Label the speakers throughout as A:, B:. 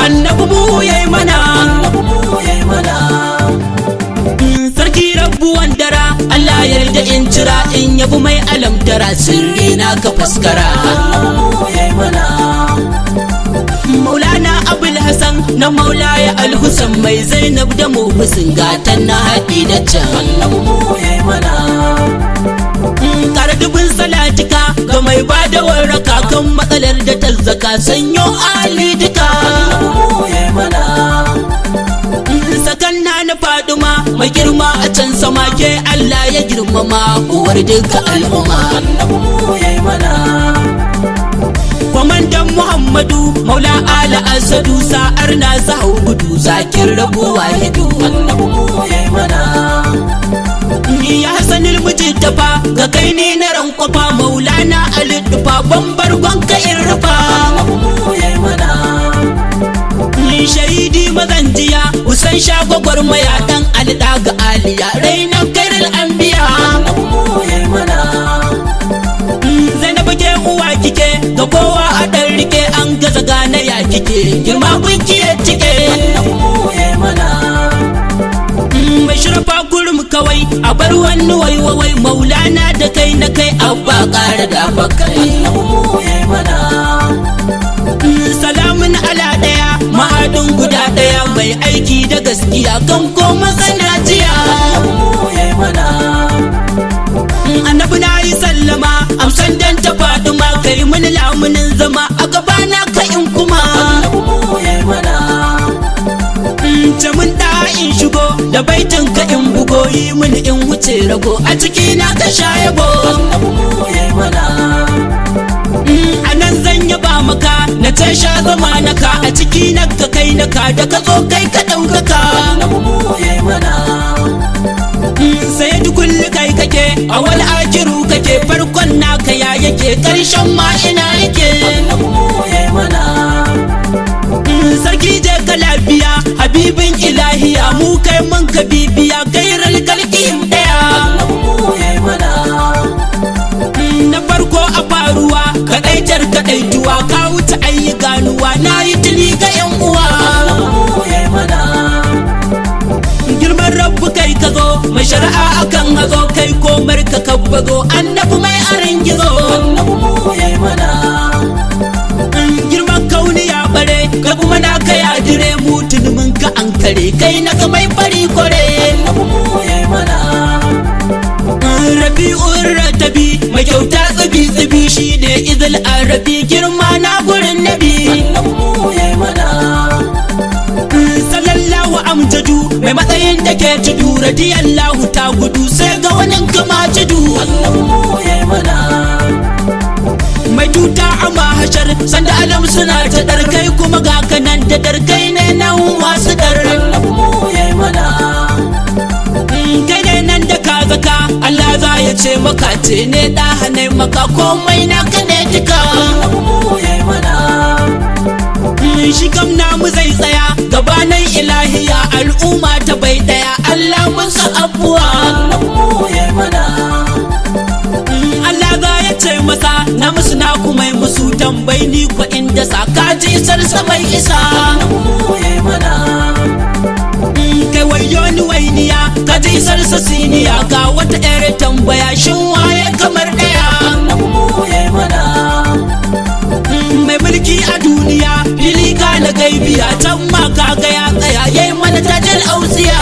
A: annabi mu yayi mana, sarki rabbu wandara Allah yarda in jira in yabi mai alamtara sirri na ka faskara. Maulana Abul Hassan na Maulaya Al-Husan mai Zainab da Muhsin gatan na haɗi da can. Kara dubin salatika ga mai bada warraka kan matsalar da ta zaka sanyo ali duka. Sakan na Faduma mai girma a can sama ke Allah ya girmama uwar duka al'umma. Kwamandan Muhammadu Maula Ala Asadu sa'ar na hau gudu zakin rabu wahidu. Ni ya Hassanul Mujtafa ga kai ne na rankwafa Maulana Ali Dufa bambar gwanka in rufa. Ni shahidi mazanjiya Usan shagwagwar maya dan alda ga aliya rainan kairil anbiya. Zainabu ke uwa kike ga kowa a dan rike an gaza gane ya kike girma gunki ya cike. Mai shirafa gurum kawai a bar wani waiwai Maulana da kai na kai abba ƙara da bakai. Salamun ala ɗaya mahadin guda ɗaya mai aiki da gaskiya kan koma sanajiya. Annabi na yi sallama amsan dan ta Faduma kai mini lamunin zama a gabana ka in kuma. Jamin da in shigo da baitin ka in bugo yi mini in wuce rago a ciki na ka shayabo. Anan zan yaba maka na ta sha zama naka a ciki na ka kai naka da ka zo kai ka ɗaukaka. Sai dukulli kai kake a wal akiru kake farkon naka ya yake karshen ma ina yake. Sarki je ka lafiya habibin ilahiya mu kai mun ka bibiya gairar kalkin daya. Na farko a faruwa kadaitar kadaituwa ka wuce ayi ganuwa na yi tuni ga yan uwa. Girman rabbu kai ka zo mai shari'a akan hazo kai komar ka kabbazo annabi mai arin gizo. Girman kauni ya bare kai kuma na ka ya jire mutun mun ka an kare kai na ka mai fari kore. Rabi'ur ratabi mai kyauta tsibi shine izil arabi girma na gurin nabi. Sallallahu amjadu mai matsayin da ke tudu radiyallahu ta gudu sai ga wani kama tudu. Mai tuta a mahashar sanda alam suna ta darkai kuma ga kanan da darkai ne nan wasu dar. Kai ne nan da ka zaka Allah za ya ce maka ce ne da hanai maka komai na ka ne duka. Shi kam namu zai tsaya gabanin ilahiya al'umma ta bai daya Allah musa abuwa. Allah za ya ce masa na musu na kuma musu tambayi ni ko inda sakaji sarsa mai isa. Kai wayo ni wainiya ka ji sarsa siniya ga wata yar tambaya shin waye kamar daya. Mai mulki a duniya fili ka na gaibiya can ma ka ga ya tsaya yayi mana tajal ausiya.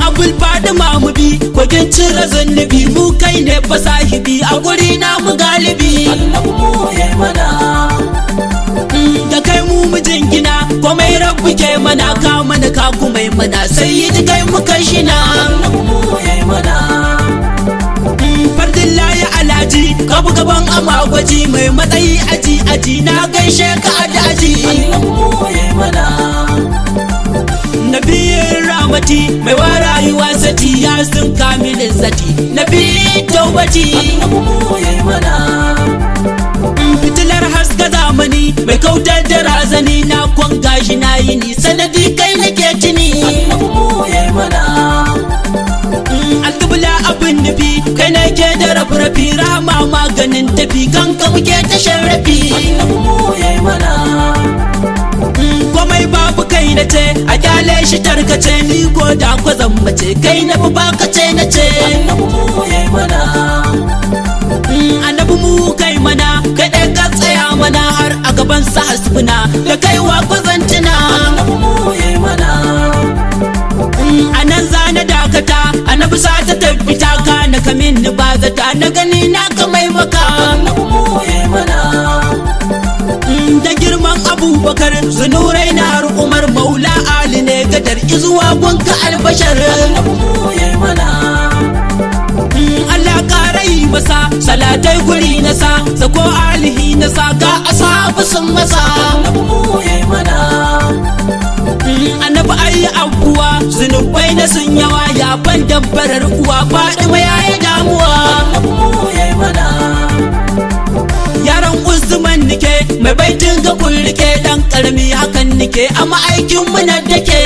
A: Abul Fadima mu bi kogin cire zannabi mu kai ne fasahibi a guri na mu galibi. Da kai mu jingina komai rabbu ke mana ka mana ka kuma mana sai yi kai mu kashina. Fardillahi alaji kabu gaban amagwaji mai matsayi aji na gaishe ka aji. Nabiyin ramati mai wa rayuwa sati ya sun kamilin zati nabi taubati. Fitilar haska zamani mai kautar da razani na kwan gashi na yi ni sanadi kai nake kanka muke ta sharrafi.
B: Annabi mu yayi mana.
A: Komai babu kai na ce a kyale shi tarkace ni ko da ko zan mace kai na fi baka ce na ce.
B: Annabi mu yayi mana.
A: Annabi mu kai mana kai ɗaya ka tsaya mana har a gaban sa hasbuna da kaiwa kwazantina.
B: Annabi mu yayi mana.
A: Anan za na dakata annabi sa ta tafi ta kana kamin ni ba zata na gani na ka mai maka.
B: Annabi mu yayi mana.
A: Da girman Abubakar zunurai na har Umar Maula Ali ne gadar izuwa gunka albashar.
B: Annabi mu yayi mana.
A: Allah ƙara yi masa salatai guri na sa sako alihi na sa ga asabu sun masa.
B: Annabi mu yayi mana.
A: Annabi ayi abuwa zunubai na sun yawa ya ban dabbarar uwa Fatima yayi damuwa.
B: Annabi mu yayi mana.
A: Yaran Usman nike mai baitin ga kullike dan karami hakan nike amma aikin mu na dake.